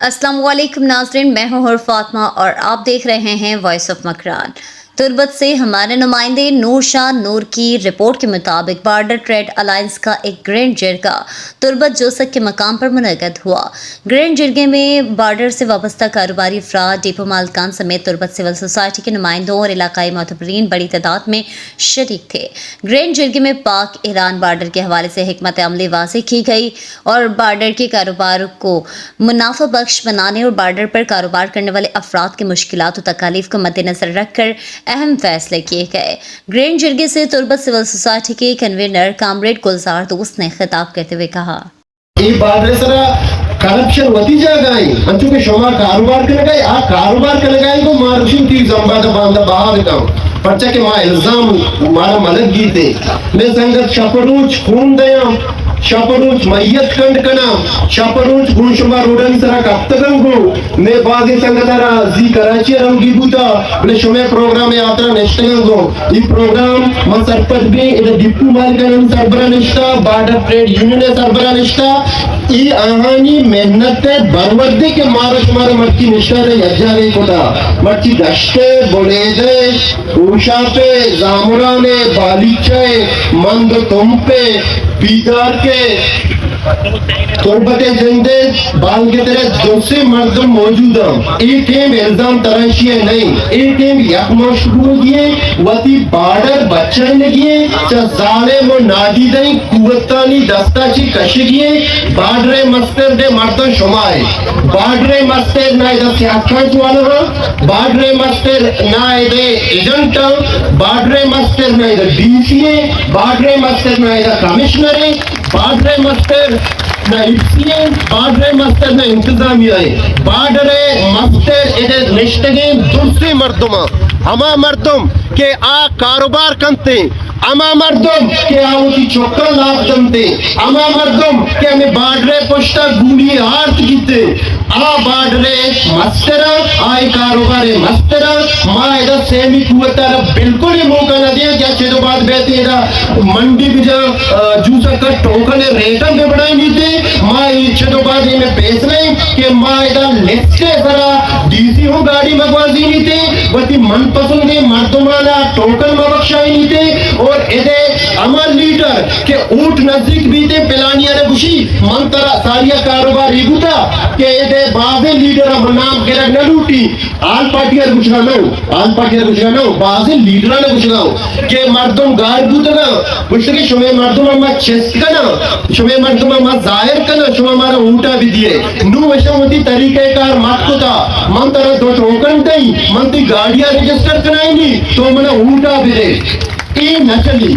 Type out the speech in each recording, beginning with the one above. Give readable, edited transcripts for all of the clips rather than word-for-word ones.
अस्सलाम वालेकुम नाज़रीन, मैं हूं हर फातिमा और आप देख रहे हैं वॉइस ऑफ मकरान। तुर्बत से हमारे नुमाइंदे नूर शाह नूर की रिपोर्ट के मुताबिक बॉर्डर ट्रेड अलायंस का एक ग्रैंड जिरगा तुर्बत जोसक के मकाम पर मुनक़द हुआ। ग्रैंड जिरगे में बॉर्डर से वाबस्ता कारोबारी अफराद, डिपो मालकान समेत तुर्बत सिविल सोसाइटी के नुमाइंदों और इलाकाई मोतबरीन बड़ी तादाद में शरीक थे। ग्रैंड जिरगे में पाक ईरान बॉर्डर के हवाले से हिकमत अमली वाज़ेह की गई और बॉर्डर के कारोबार को मुनाफा बख्श बनाने और बॉर्डर पर कारोबार करने वाले अफराद की मुश्किलात और तकालीफ को मद्देनजर रखकर अहम फैसले किए गए। ग्रैंड जिरगे से तुर्बत सिविल सोसाइटी के कन्वीनर कामरेड गुलजार दोस्त ने खिताब करते हुए कहा, करप्शन वती जागाई अंचु के शोमा कारोबार के लगाई आ कारोबार के लगाई को मारुशिन की जंबादा बांधा बाहर का पर्चा के मां इल्जाम मारा मलक गीते मैं संगत शपरूच खून दया शपरूच मैयत कंड कना शपरूच गुणशुमार उड़न सरा कप्तगंगो ने बाजी संगतरा जी कराची रंगी बुता ने शोमे प्रोग्राम में आतरा नेशनल ई प्रोग्राम मन सरपंच भी इधर डिपू मालकान सरबरा निष्ठा बॉर्डर ट्रेड यूनियन सरबरा निष्ठा ई आहानी मेहनत बरवद्दी के मारो शुमार मर्ची निष्ठा रे यज्जाने कोदा मर्ची दश्ते बोलेदे उषा पे जामुराने बालीचे मंद तुमपे बीदार के तुर्बते जिंदे बाल के तरह दूसरे मर्दम मौजूद हैं। एक टीम इल्जाम तराशी है नहीं, एक टीम यकमोश किए वती बॉर्डर बच्चे ने किए चाले वो नादी दई कुवत्तानी दस्ताची कशिए बॉर्डर मस्तर दे मर्दन शुमाए बॉर्डर मस्तर ना इधर सियाकाच वाला बॉर्डर मस्तर ना इधर एजेंट बॉर्डर मस्तर ना इधर डीसीए बॉर्डर मस्तर ना इधर कमिश्नर बॉर्डर मस्तर ना इप्सिए बॉर्डर मस्तर ना इंतजामिया है बॉर्डर मस्तर इधर निष्ठगे दूसरे मर्दमा हमा मर्दम के आ कारोबार करते अमा मर्दम के आओ चोकर लाभ जमते अमा मर्दम के हमें बाडरे पोस्टा गुड़ी हार्ट कीते आ बाडरे मस्तरा आए कारोबारे मस्तरा माँ इधर सेमी कुवता बिल्कुल ही मौका न दिया क्या चेतो बात बेहती इधर मंडी भी जो जूसा का टोकन रेटम में बनाई नहीं थे माँ चेतो बात ये में बेच नहीं कि माँ इधर लेट्से जरा डीसी हो गाड़ी मगवाजी नहीं थे वती मनपसंद ने मर्दमाना टोकन मबख्शाई नहीं थे और इधे अमर लीडर के ऊट नजदीक बीते पिलानिया ने खुशी मंतरा सारिया कारोबार रिबुता के इधे बाजे लीडर अब नाम के रख न लूटी आल पार्टियां कुछ ना लो आल पार्टियां कुछ ना लो बाजे लीडर ने कुछ ना के मर्दम गार बुतगा कुछ के शुमे मर्दम अम्मा चेस्ट का ना शुमे मर्दम अम्मा जाहिर का ना शुमे हमारा ऊटा भी दिए नु वशमती तरीके कार मत को था मंतरा दो टोकन दई मंती गाड़ियां रजिस्टर कराएंगी तो मना ऊटा भी दे ये न चली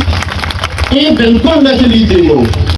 ये बिल्कुल न चली थी लोग